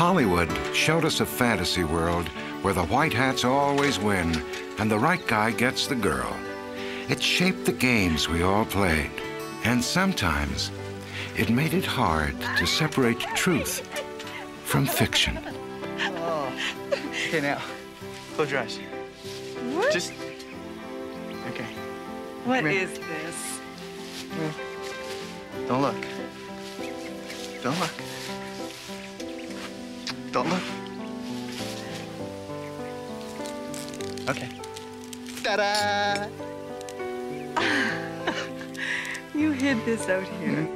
Hollywood showed us a fantasy world where the white hats always win and the right guy gets the girl. It shaped the games we all played, and sometimes it made it hard to separate truth from fiction. Oh. Okay, now, close your eyes. What? Just... Okay. What is this? Don't look. Don't look. Don't look. Okay. Ta-da! You hid this out here.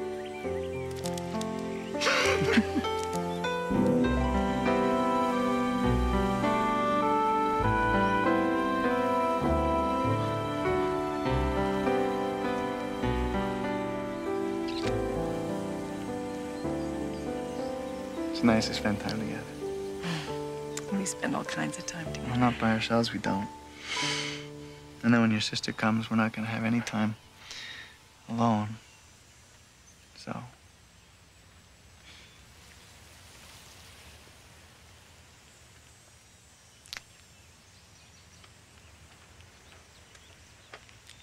It's nice to spend time together. We spend all kinds of time together. Well, not by ourselves, we don't. And then when your sister comes, we're not gonna have any time alone. So.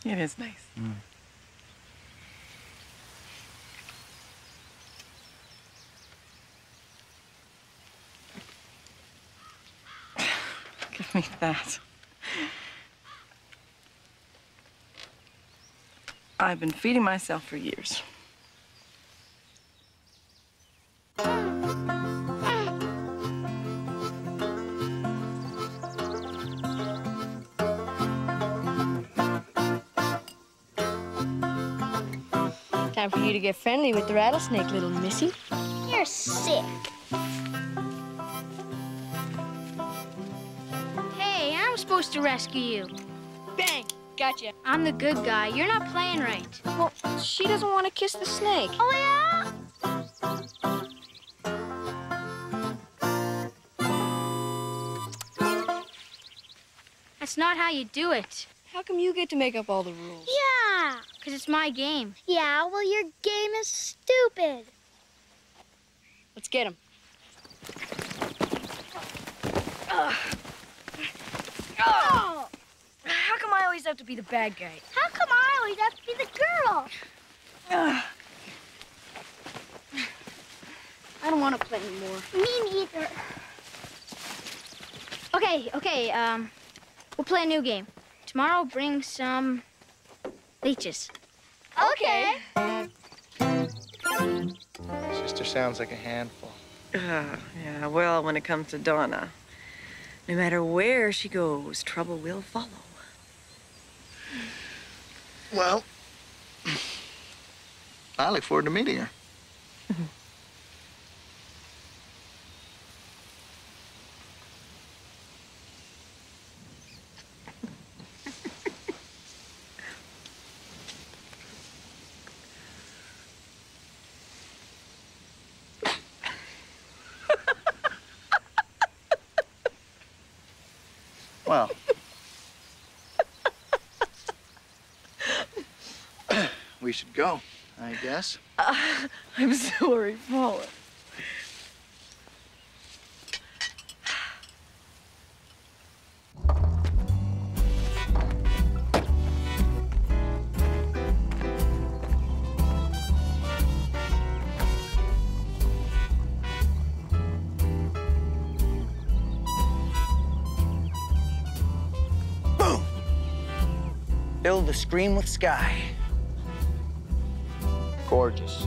It is nice. Give me that. I've been feeding myself for years. Time for you to get friendly with the rattlesnake, little missy. You're sick. Hey, I'm supposed to rescue you. Bang! Gotcha. I'm the good guy. You're not playing right. Well, she doesn't want to kiss the snake. Oh, yeah? That's not how you do it. How come you get to make up all the rules? Yeah, because it's my game. Yeah, well, your game is stupid. Let's get him. Oh! How come I always have to be the bad guy? How come I always have to be the girl? I don't want to play anymore. Me neither. Okay, we'll play a new game. Tomorrow, bring some leeches. Okay. Sister sounds like a handful. Yeah, well, when it comes to Donna, no matter where she goes, trouble will follow. Well, I look forward to meeting her. Well, we should go, I guess. I'm sorry, Paula. Fill the screen with sky. Gorgeous.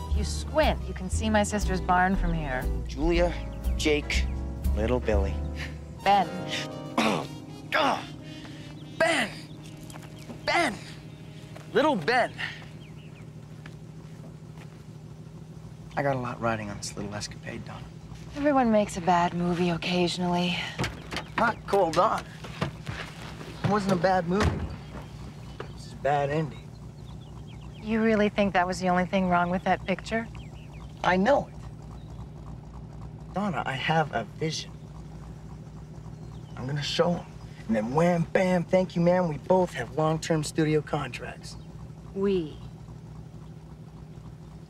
If you squint, you can see my sister's barn from here. Julia, Jake, little Billy. Ben. Ben! Ben! Little Ben. I got a lot riding on this little escapade, Donna. Everyone makes a bad movie occasionally. Not cool, Donna. It wasn't a bad movie. It was a bad ending. You really think that was the only thing wrong with that picture? I know it. Donna, I have a vision. I'm gonna show him. And then wham, bam, thank you, ma'am. We both have long-term studio contracts. We.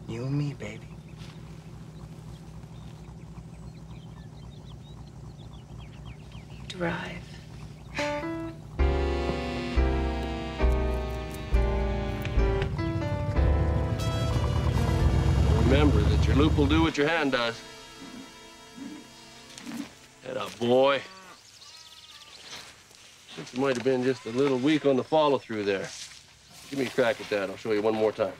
You and me, baby. arrive. Remember that your loop will do what your hand does. Head up, boy. I think you might have been just a little weak on the follow-through there. Give me a crack at that. I'll show you one more time.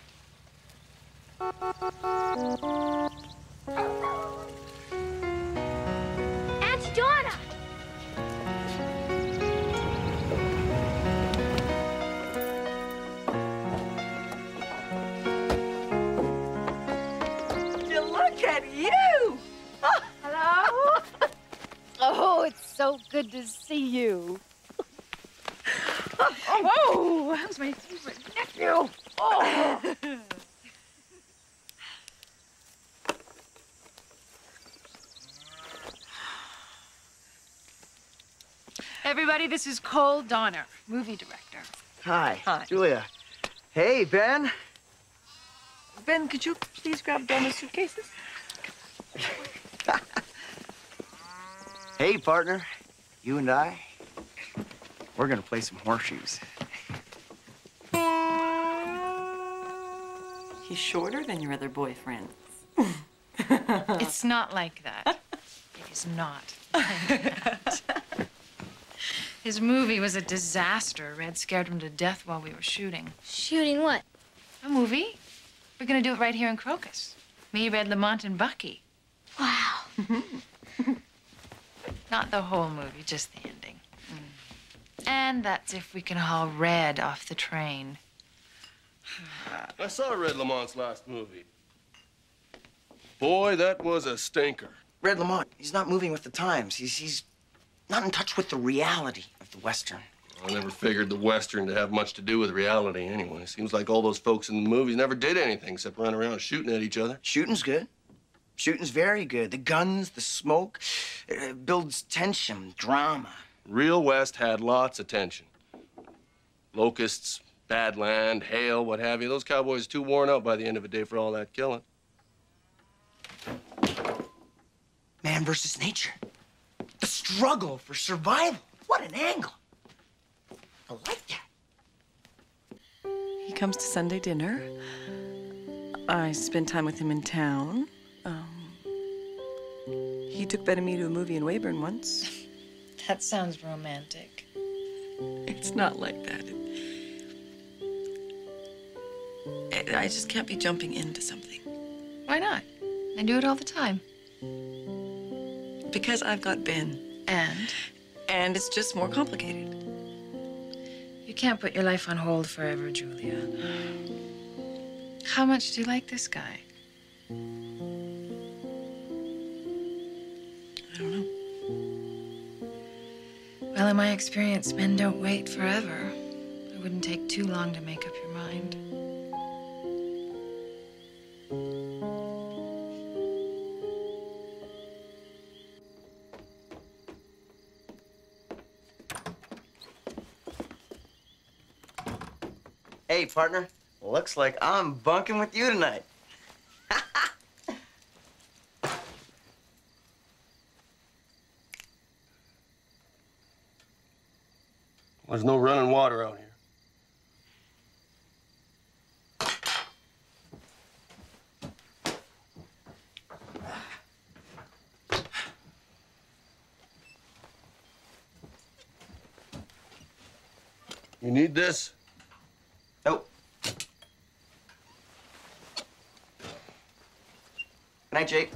Auntie Donna! Look at you! Hello? Oh, it's so good to see you. Oh, how's my nephew? Oh. Everybody, this is Cole Donner, movie director. Hi. Hi. Julia. Hey, Ben. Ben, could you please grab Donna's suitcases? Hey, partner. You and I, we're gonna play some horseshoes. He's shorter than your other boyfriends. It's not like that. It is not like that. His movie was a disaster. Red scared him to death while we were shooting. Shooting what? A movie? We're gonna do it right here in Crocus. Me, Red, Lamont, and Bucky. Wow. Not the whole movie, just the ending. And that's if we can haul Red off the train. I saw Red Lamont's last movie. Boy, that was a stinker. Red Lamont, he's not moving with the times. He's not in touch with the reality of the Western. I never figured the Western to have much to do with reality anyway. Seems like all those folks in the movies never did anything except run around shooting at each other. Shooting's good. Shooting's very good. The guns, the smoke, it builds tension, drama. Real West had lots of tension. Locusts, bad land, hail, what have you. Those cowboys are too worn out by the end of the day for all that killing. Man versus nature. The struggle for survival. What an angle. I like that. He comes to Sunday dinner. I spend time with him in town. He took Ben and me to a movie in Weyburn once. That sounds romantic. It's not like that. I just can't be jumping into something. Why not? I do it all the time. Because I've got Ben. And it's just more complicated. You can't put your life on hold forever, Julia. How much do you like this guy? I don't know. Well, in my experience, men don't wait forever. It wouldn't take too long to make up your mind. Hey, partner. Looks like I'm bunking with you tonight. There's no running water out here. You need this? Nope. Good night, Jake.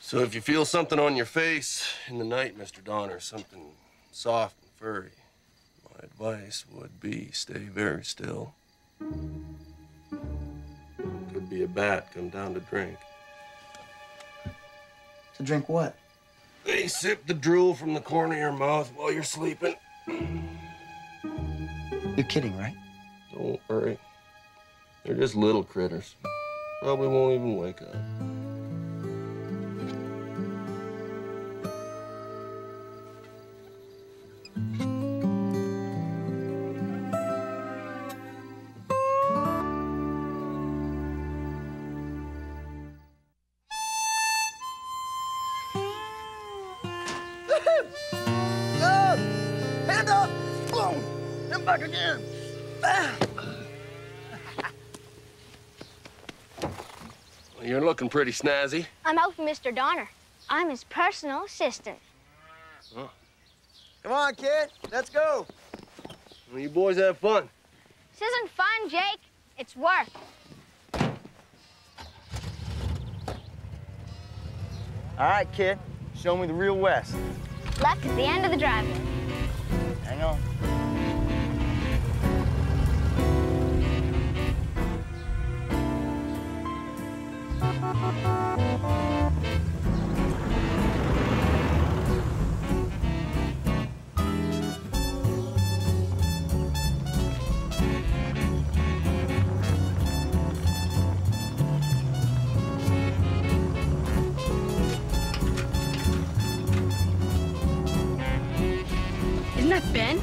So if you feel something on your face in the night, Mr. Donner, something soft and furry, my advice would be stay very still. Could be a bat come down to drink. To drink what? They sip the drool from the corner of your mouth while you're sleeping. You're kidding, right? Don't worry. They're just little critters. Probably won't even wake up. boom, and back again. Bam. Well, you're looking pretty snazzy. I'm out with Mr. Donner. I'm his personal assistant. Oh. Come on, kid. Let's go. Well, you boys have fun. This isn't fun, Jake. It's work. All right, kid. Show me the real West. Left at the end of the driveway. Hang on. Isn't that Ben?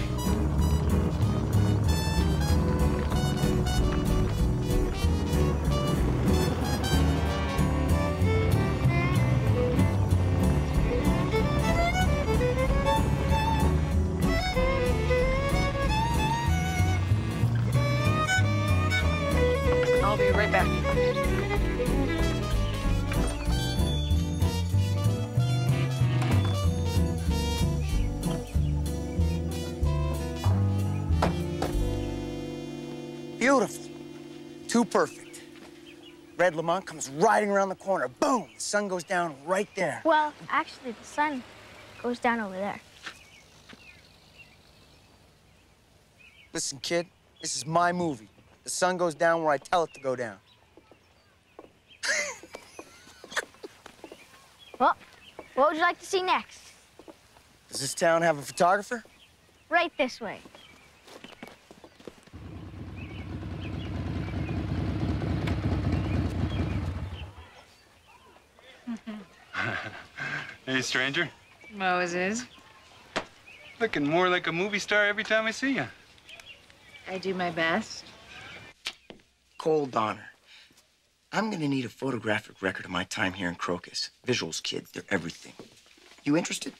I'll be right back. Beautiful. Too perfect. Red Lamont comes riding around the corner. Boom! The sun goes down right there. Well, actually, the sun goes down over there. Listen, kid, this is my movie. The sun goes down where I tell it to go down. Well, what would you like to see next? Does this town have a photographer? Right this way. Hey, stranger. Moses. Looking more like a movie star every time I see you. I do my best. Cole Donner. I'm gonna need a photographic record of my time here in Crocus. Visuals, kid, they're everything. You interested?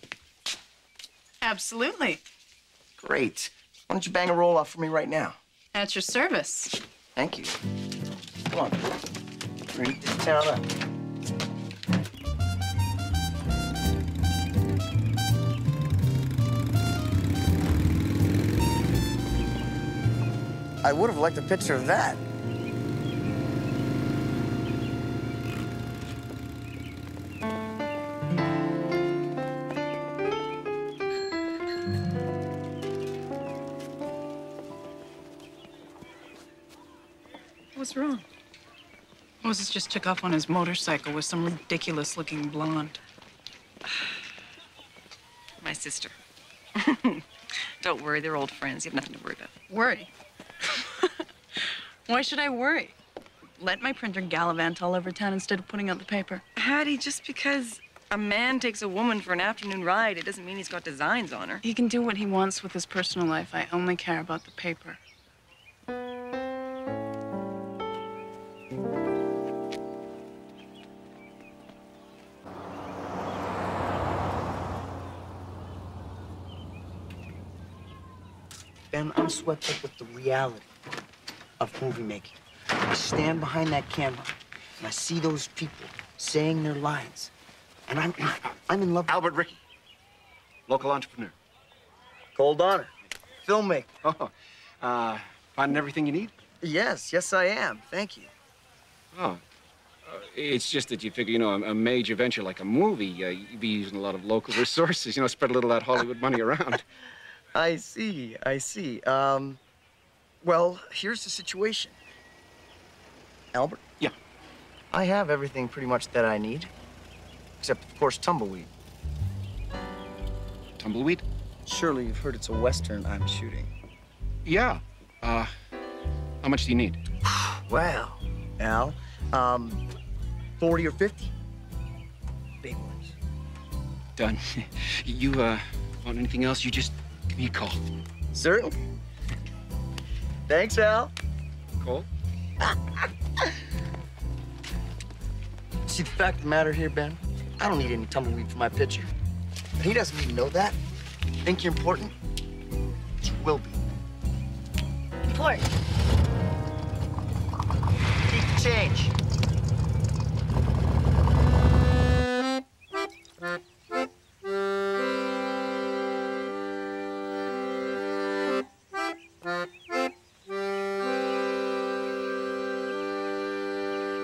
Absolutely. Great. Why don't you bang a roll off for me right now? At your service. Thank you. Come on. We're gonna get this town up. I would have liked a picture of that. What's wrong? Moses just took off on his motorcycle with some ridiculous-looking blonde. My sister. Don't worry, they're old friends. You have nothing to worry about. Worry? Why should I worry? Let my printer gallivant all over town instead of putting out the paper. Hattie, just because a man takes a woman for an afternoon ride, it doesn't mean he's got designs on her. He can do what he wants with his personal life. I only care about the paper. Ben, I'm swept up with the reality of movie making. I stand behind that camera and I see those people saying their lines, and I'm in love. Albert Ricky, local entrepreneur. Cole Donner, filmmaker. Oh, finding everything you need? Yes, I am. Thank you. Oh, it's just that you figure, you know, a major venture like a movie, you'd be using a lot of local resources, you know, spread a little of that Hollywood money around. I see. Well, here's the situation. Albert? Yeah. I have everything pretty much that I need, except, of course, tumbleweed. Tumbleweed? Surely you've heard it's a Western I'm shooting. Yeah. How much do you need? Well, Al, 40 or 50. Big ones. Done. You, want anything else, you just give me a call. Certainly. Thanks, Al. Cole? See, the fact of the matter here, Ben, I don't need any tumbleweed for my picture. He doesn't even know that. Think you're important? You will be. for it. Keep the change.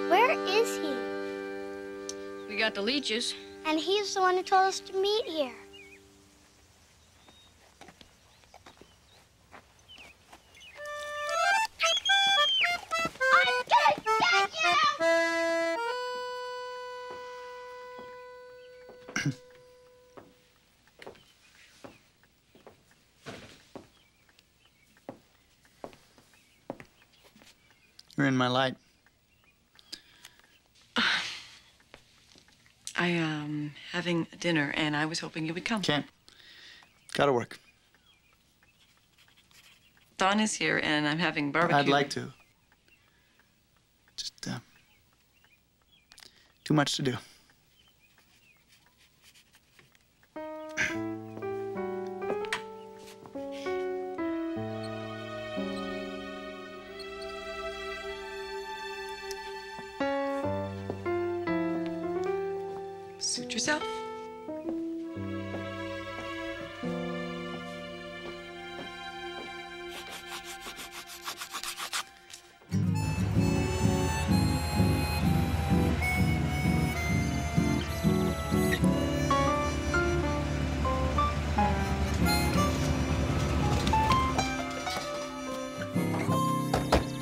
Where is he? We got the leeches. And he's the one who told us to meet here. I'm gonna get you! You're in my light. I am having dinner, and I was hoping you would come. Can't. Gotta work. Dawn is here, and I'm having barbecue. I'd like to. Just, too much to do. Suit yourself.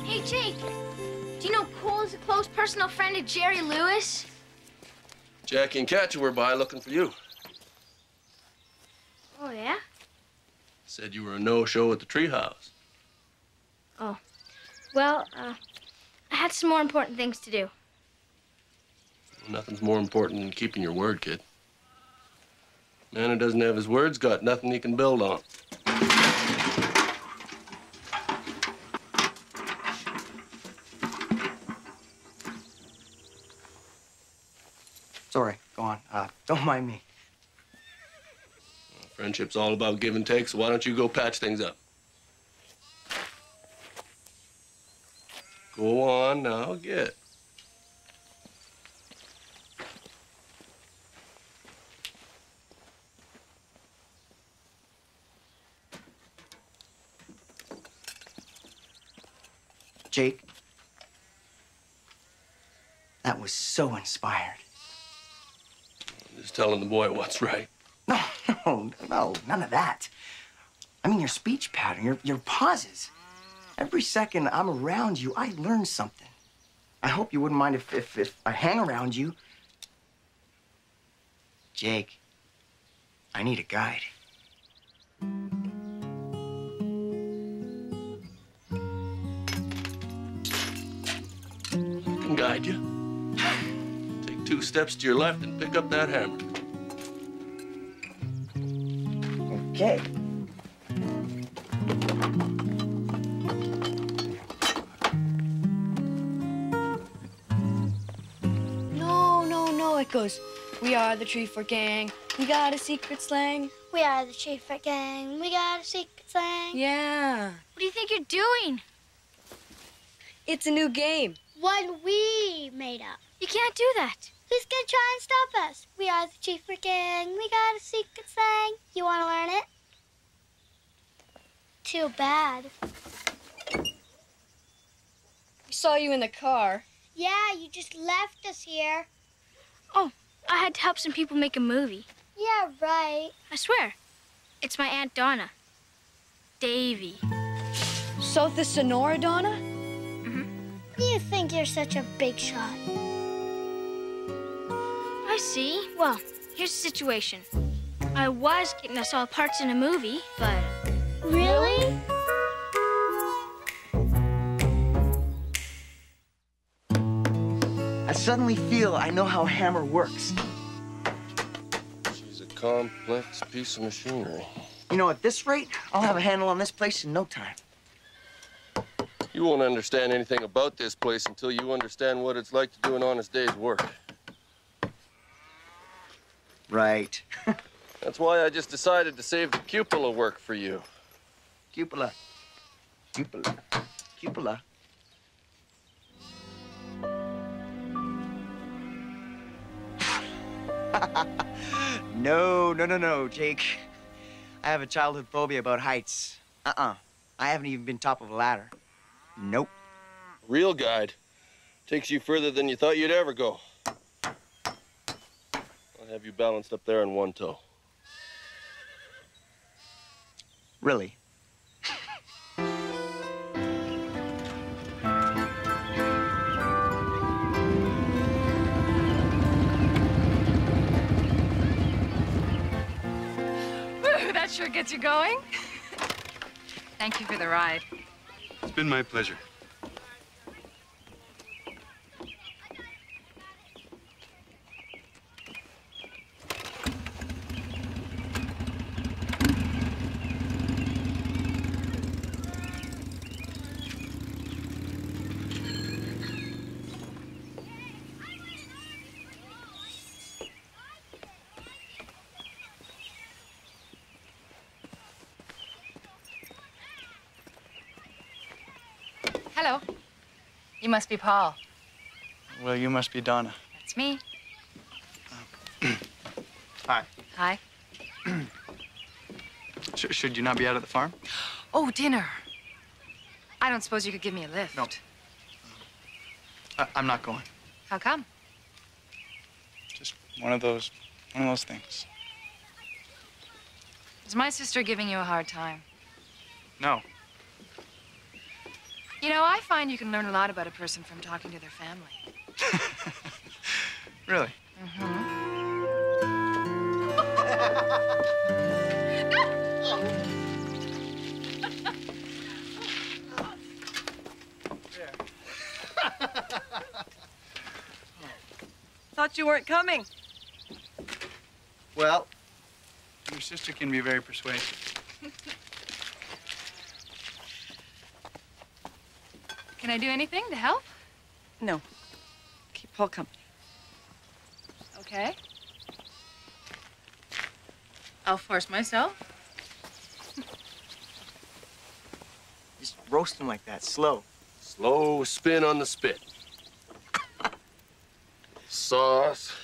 Hey, Jake. Do you know Cole is a close personal friend of Jerry Lewis? Jackie and Katja were by looking for you. Oh, yeah? Said you were a no-show at the treehouse. Oh. Well, I had some more important things to do. Nothing's more important than keeping your word, kid. Man who doesn't have his words got nothing he can build on. Sorry, go on. Don't mind me. Friendship's all about give and take, so why don't you go patch things up? Go on now, get. Jake, that was so inspired. Just telling the boy what's right. No, none of that. I mean, your speech pattern, your pauses. Every second I'm around you, I learn something. I hope you wouldn't mind if I hang around you. Jake, I need a guide. I can guide you. Take 2 steps to your left and pick up that hammer. Okay. No, it goes, we are the Tree Fort Gang, we got a secret slang. We are the Tree Fort Gang. We got a secret slang. Yeah. What do you think you're doing? It's a new game. One we made up. You can't do that. Who's gonna try and stop us? We are the Tree Fort Gang. We got a secret slang. You wanna learn it? Too bad. We saw you in the car. Yeah, you just left us here. Oh, I had to help some people make a movie. Yeah, right. I swear. It's my Aunt Donna. Davey. South of Sonora, Donna? Mm-hmm. What do you think you're such a big shot? I see. Well, here's the situation. I was getting us all parts in a movie, but... Really? I suddenly feel I know how a hammer works. She's a complex piece of machinery. You know, at this rate, I'll have a handle on this place in no time. You won't understand anything about this place until you understand what it's like to do an honest day's work. Right. That's why I just decided to save the cupola work for you. Cupola. Cupola. Cupola. No, Jake. I have a childhood phobia about heights. I haven't even been top of a ladder. Nope. Real guide. Takes you further than you thought you'd ever go. I'll have you balanced up there on one toe. Really? Woo, that sure gets you going. Thank you for the ride. It's been my pleasure. Hello. You must be Paul. Well, you must be Donna. That's me. Hi. Hi. Should you not be out at the farm? Oh, dinner. I don't suppose you could give me a lift. No. I'm not going. How come? Just one of those things. Is my sister giving you a hard time? No. You know, I find you can learn a lot about a person from talking to their family. Really? Thought you weren't coming. Well, your sister can be very persuasive. Can I do anything to help? No. Keep Paul company. Okay. I'll force myself. Just roast him like that, slow. Slow spin on the spit. Sauce.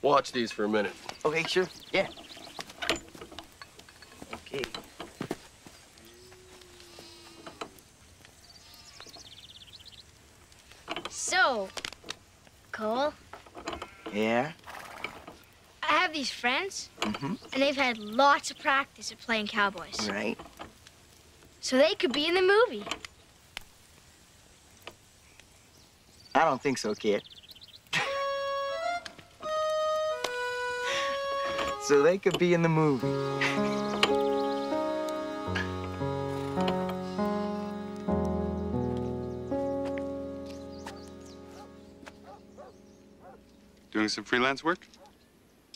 Watch these for a minute. Okay, sure. Yeah. Okay. So, Cole, Yeah? I have these friends, Mm-hmm. and they've had lots of practice at playing cowboys. Right. So they could be in the movie. I don't think so, kid. So they could be in the movie. Doing some freelance work?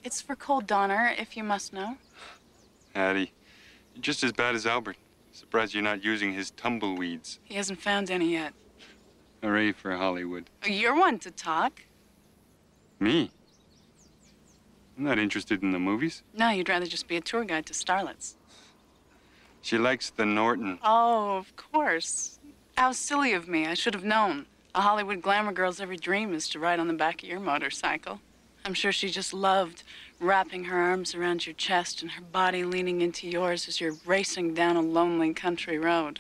It's for Cold Donner, if you must know. Hattie, you're just as bad as Albert. Surprised you're not using his tumbleweeds. He hasn't found any yet. Hooray for Hollywood. You're one to talk. Me? I'm not interested in the movies. No, you'd rather just be a tour guide to starlets. She likes the Norton. Oh, of course. How silly of me. I should have known. A Hollywood glamour girl's every dream is to ride on the back of your motorcycle. I'm sure she just loved wrapping her arms around your chest and her body leaning into yours as you're racing down a lonely country road.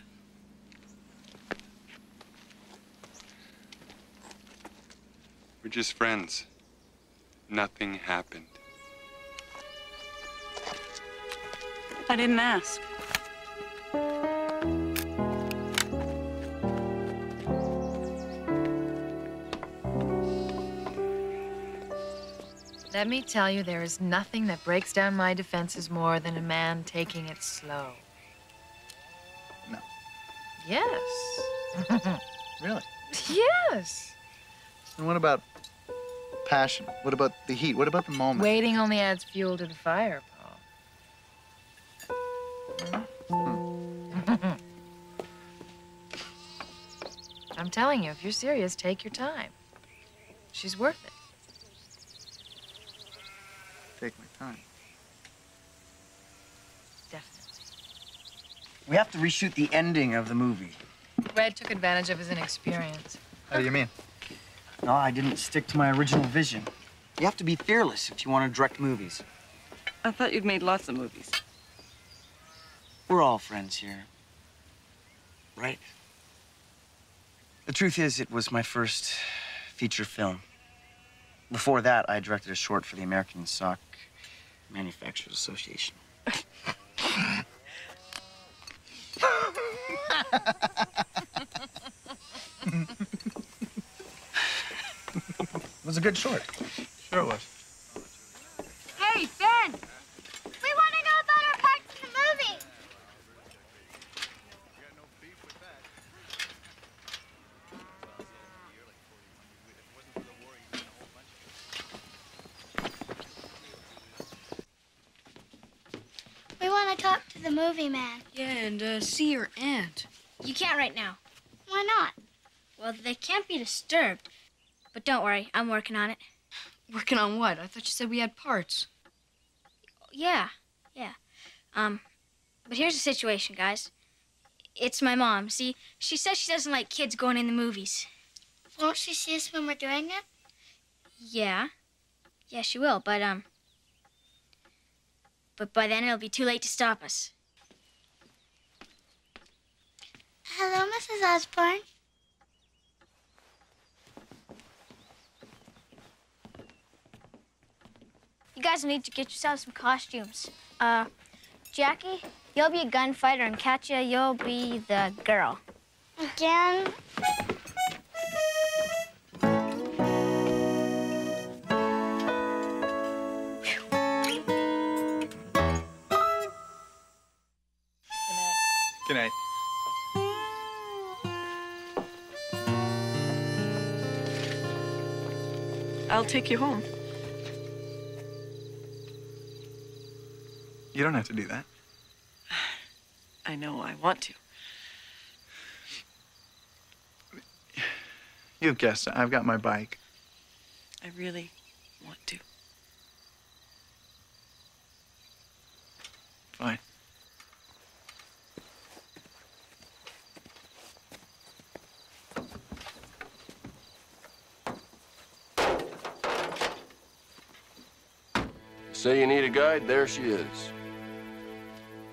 We're just friends. Nothing happened. I didn't ask. Let me tell you, there is nothing that breaks down my defenses more than a man taking it slow. No. Yes. Really? Yes. And what about passion? What about the heat? What about the moment? Waiting only adds fuel to the fire, Paul. I'm telling you, if you're serious, take your time. She's worth it. Take my time. Definitely. We have to reshoot the ending of the movie. Red took advantage of his inexperience. How do you mean? No, I didn't stick to my original vision. You have to be fearless if you want to direct movies. I thought you'd made lots of movies. We're all friends here. Right? The truth is, it was my first feature film. Before that, I directed a short for the American Sock Manufacturers Association. It was a good short. Sure it was. Hey, Ben! We want to know about our parts in the movie. We want to talk to the movie man. Yeah, and see your aunt. You can't right now. Why not? Well, they can't be disturbed. But don't worry, I'm working on it. Working on what? I thought you said we had parts. Yeah. But here's the situation, guys. It's my mom. See, she says she doesn't like kids going in the movies. Won't she see us when we're doing it? Yeah. Yeah, she will, but by then it'll be too late to stop us. Hello, Mrs. Osborne. You guys need to get yourselves some costumes. Jackie, you'll be a gunfighter, and Katya, you'll be the girl. Again? Good night. I'll take you home. You don't have to do that. I know I want to. You've guessed it. I've got my bike. I really want to. Fine. Say you need a guide, there she is.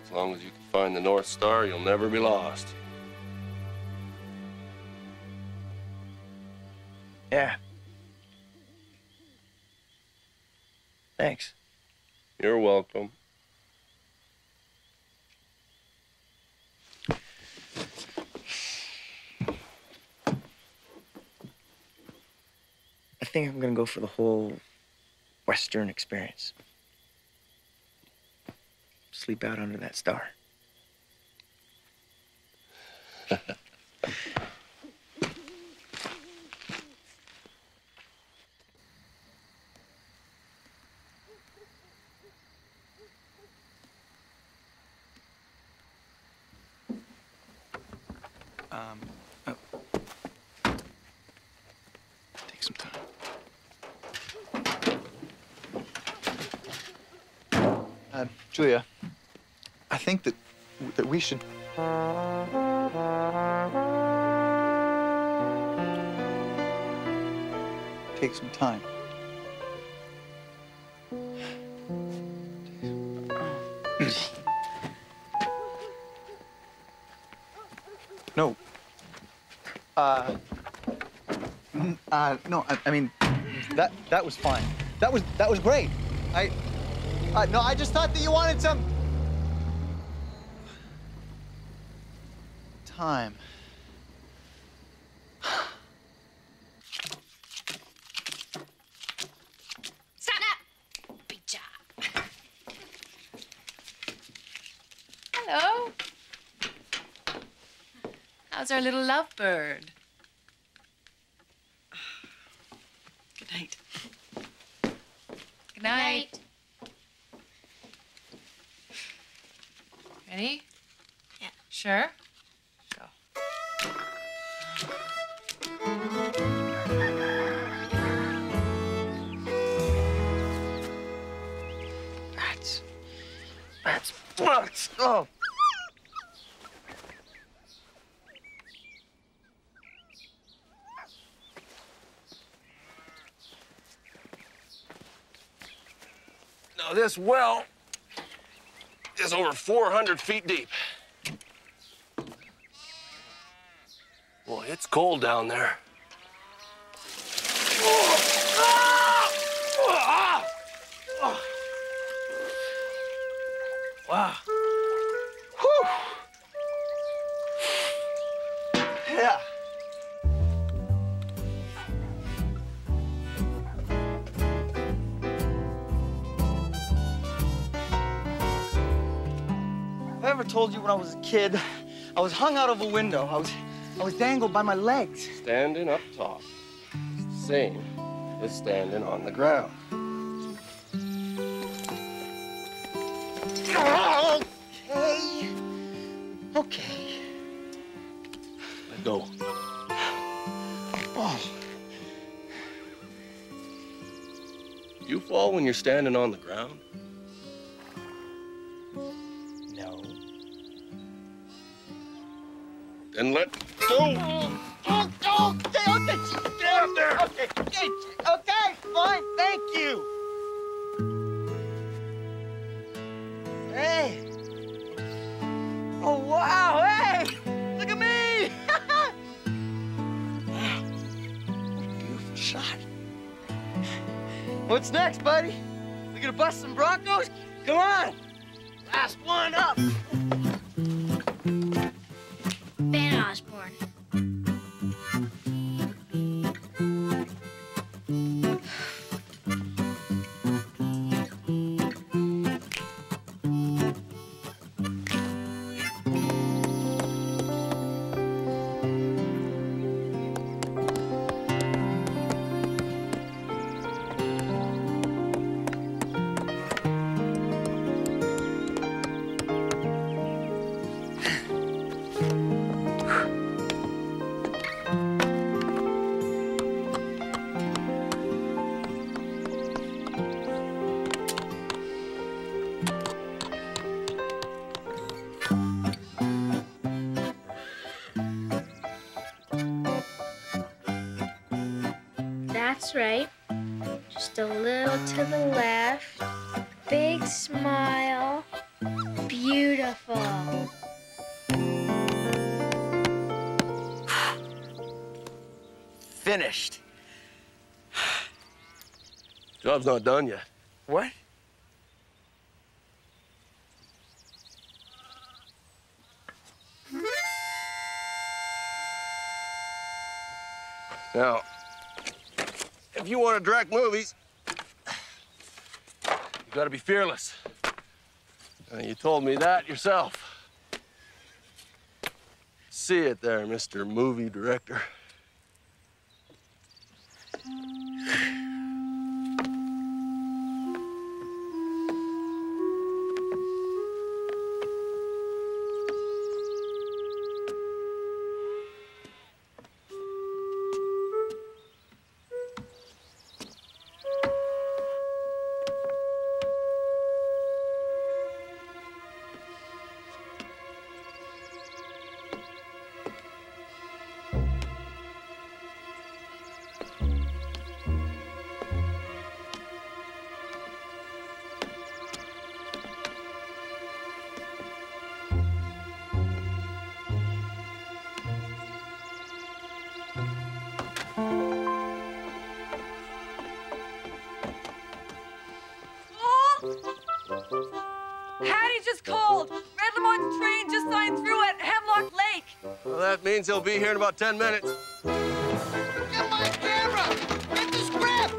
As long as you can find the North Star, you'll never be lost. Yeah. Thanks. You're welcome. I think I'm gonna go for the whole Western experience. Sleep out under that star. Take some time. Julia, I think that we should. Take some time. No. No. I mean, that was fine. That was great. No, I just thought that you wanted some time. Stand up! Big job. Hello. How's our little lovebird? Good night. Good night. Ready? Yeah. Sure? Go. That's nuts. Oh. this well is over 400 feet deep. Boy, it's cold down there. Wow. Whew. Yeah. I ever told you when I was a kid, I was hung out of a window. I was dangled by my legs. Standing up top is the same as standing on the ground. Okay. Okay. Let go. Oh. You fall when you're standing on the ground? No. Then let go. Okay. Get up there. Okay, fine. Thank you. Hey. Oh, wow. Hey. Look at me. Wow. Beautiful shot. What's next, buddy? We gonna bust some Broncos? Come on. Last one up. Van Osborne. That's right. Just a little to the left. Big smile. Beautiful. Finished. Job's not done yet. What? Now, if you want to direct movies, you gotta be fearless. You told me that yourself. See it there, Mr. Movie Director. Hattie just called. Red Lamont's train just signed through at Hemlock Lake. Well, that means he'll be here in about 10 minutes. Get my camera! Get the script!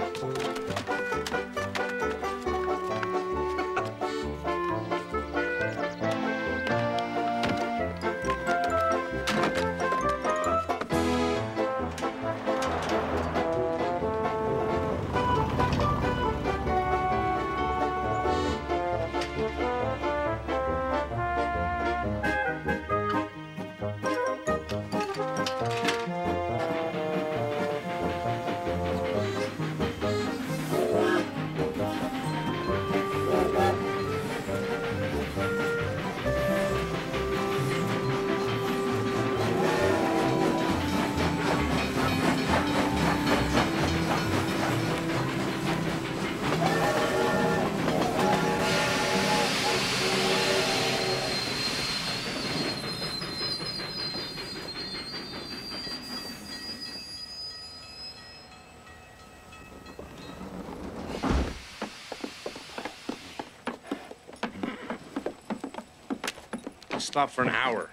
stop for an hour.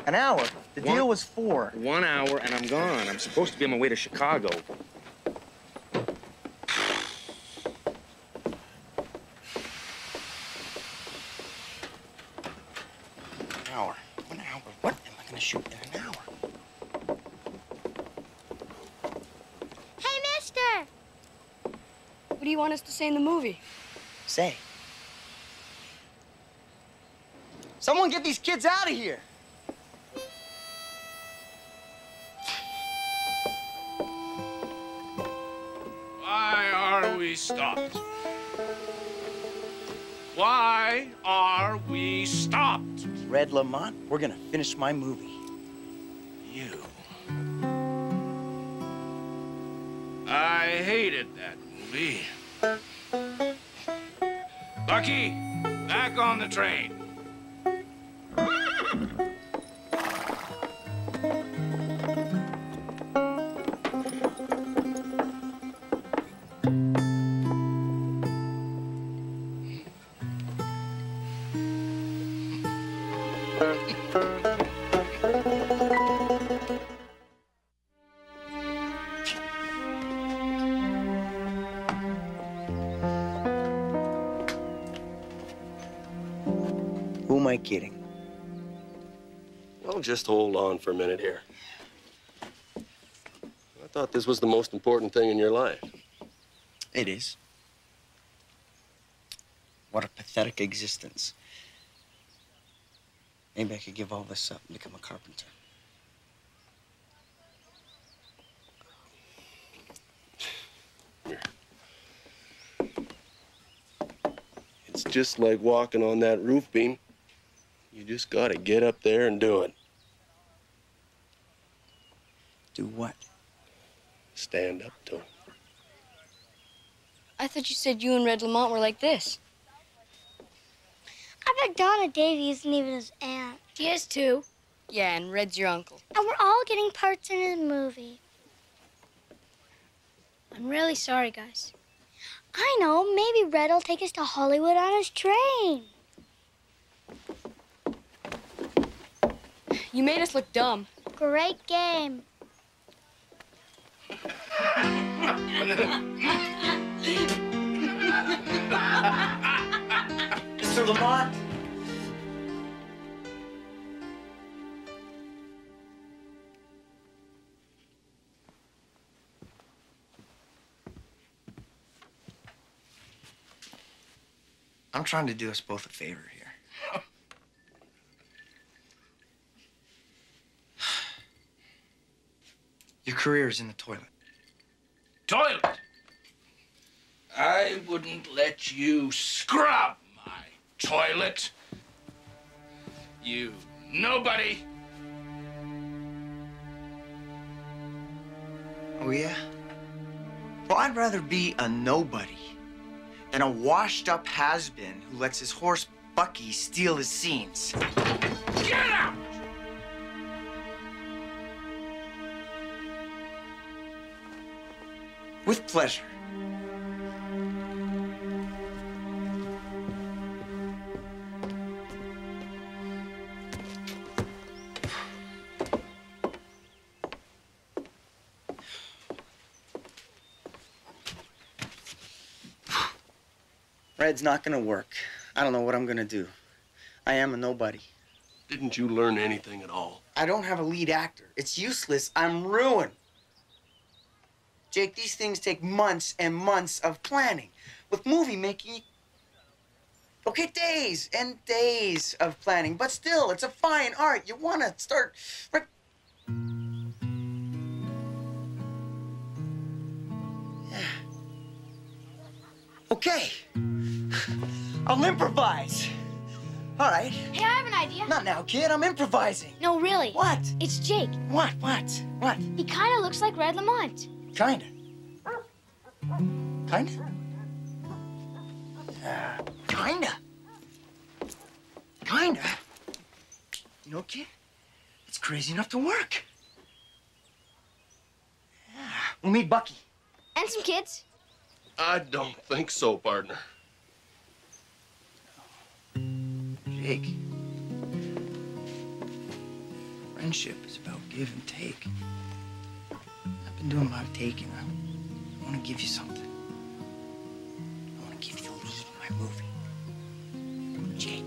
An hour? The deal was 4. 1 hour, and I'm gone. I'm supposed to be on my way to Chicago. An hour. 1 hour. What am I gonna shoot in an hour? Hey, mister! What do you want us to say in the movie? Say. Someone get these kids out of here! Why are we stopped? Why are we stopped? Red Lamont, we're gonna finish my movie. You. I hated that movie. Bucky, back on the train. Who am I kidding? Well, just hold on for a minute here. I thought this was the most important thing in your life. It is. What a pathetic existence. Maybe I could give all this up and become a carpenter. It's just like walking on that roof beam. You just gotta get up there and do it. Do what? Stand up to it. I thought you said you and Red Lamont were like this. I bet Donna Davey isn't even his aunt. She is too. Yeah, and Red's your uncle. And we're all getting parts in his movie. I'm really sorry, guys. I know. Maybe Red will take us to Hollywood on his train. You made us look dumb. Great game. Mr. Lamont? I'm trying to do us both a favor here. Your career is in the toilet. Toilet? I wouldn't let you scrub my toilet. You nobody. Oh, yeah? Well, I'd rather be a nobody than a washed-up has-been who lets his horse Bucky steal his scenes. Get out! With pleasure. Red's not gonna work. I don't know what I'm gonna do. I am a nobody. Didn't you learn anything at all? I don't have a lead actor. It's useless. I'm ruined. Jake, these things take months and months of planning. With movie making, okay, days and days of planning, but still, it's a fine art. You want to start right. Okay. I'll improvise. All right. Hey, I have an idea. Not now, kid. I'm improvising. No, really. What? It's Jake. What? He kind of looks like Red Lamont. Kinda. Kinda? Kinda. Kinda? You know, kid, it's crazy enough to work. Yeah. We'll meet Bucky. And some kids. I don't think so, partner. Jake. Friendship is about give and take. I've been doing a lot of taking. I want to give you something. I want to give you the lead in my movie. Jake.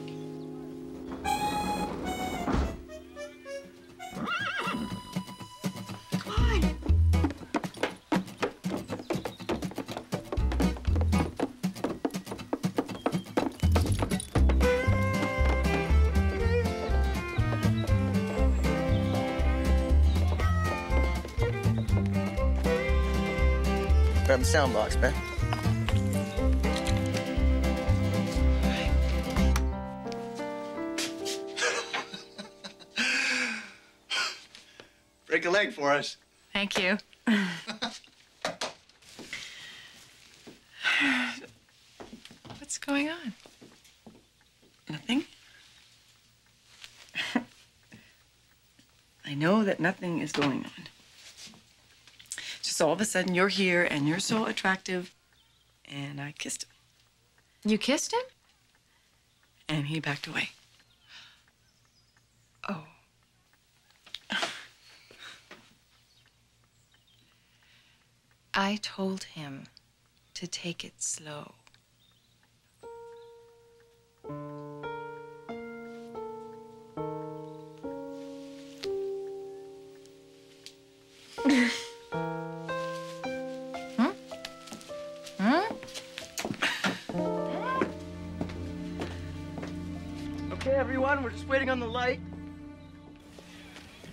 Grab the sound box, man. Break a leg for us. Thank you. What's going on? Nothing. I know that nothing is going on. Just all of a sudden you're here and you're so attractive, and I kissed him. You kissed him? And he backed away. Oh. I told him to take it slow. Okay, everyone, we're just waiting on the light.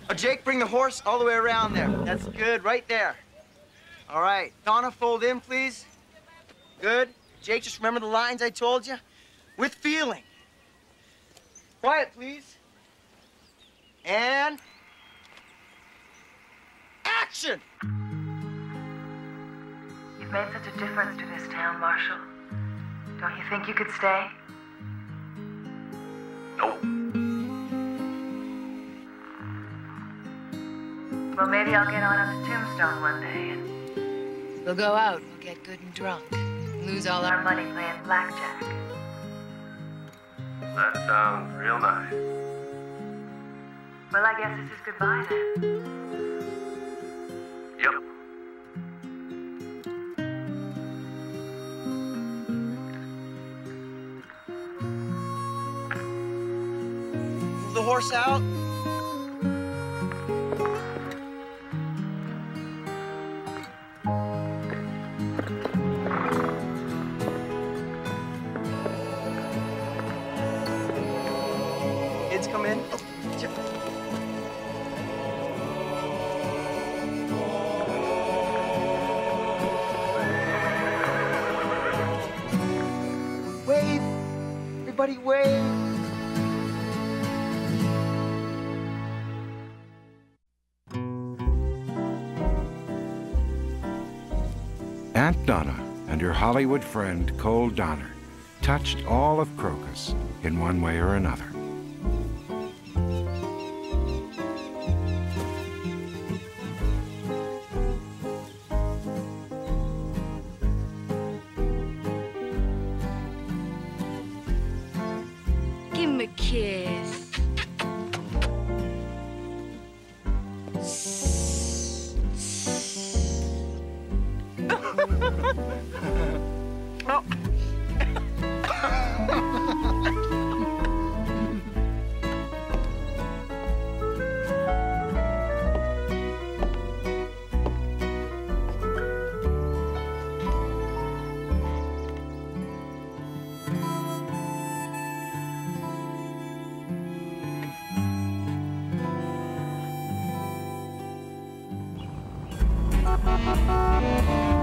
Oh, Jake, bring the horse all the way around there. That's good, right there. All right, Donna, fold in, please. Good. Jake, just remember the lines I told you. With feeling. Quiet, please. And action! You've made such a difference to this town, Marshal. Don't you think you could stay? Nope. Well, maybe I'll get on the tombstone one day and We'll go out, we'll get good and drunk, lose all our money playing blackjack. That sounds real nice. Well, I guess this is goodbye then. Yep. Move the horse out. Kids come in. Oh, wave. Everybody wave. Aunt Donna and her Hollywood friend, Cole Donner, touched all of Crocus in one way or another. Give him a kiss. Oh.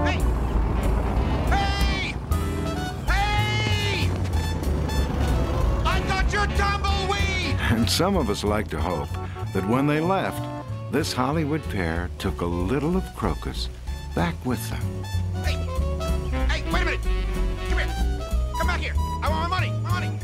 Hey! Hey! Hey! I got your tumbleweed! And some of us like to hope that when they left, this Hollywood pair took a little of Crocus back with them. Hey! Hey, wait a minute! Come here! Come back here! I want my money! My money!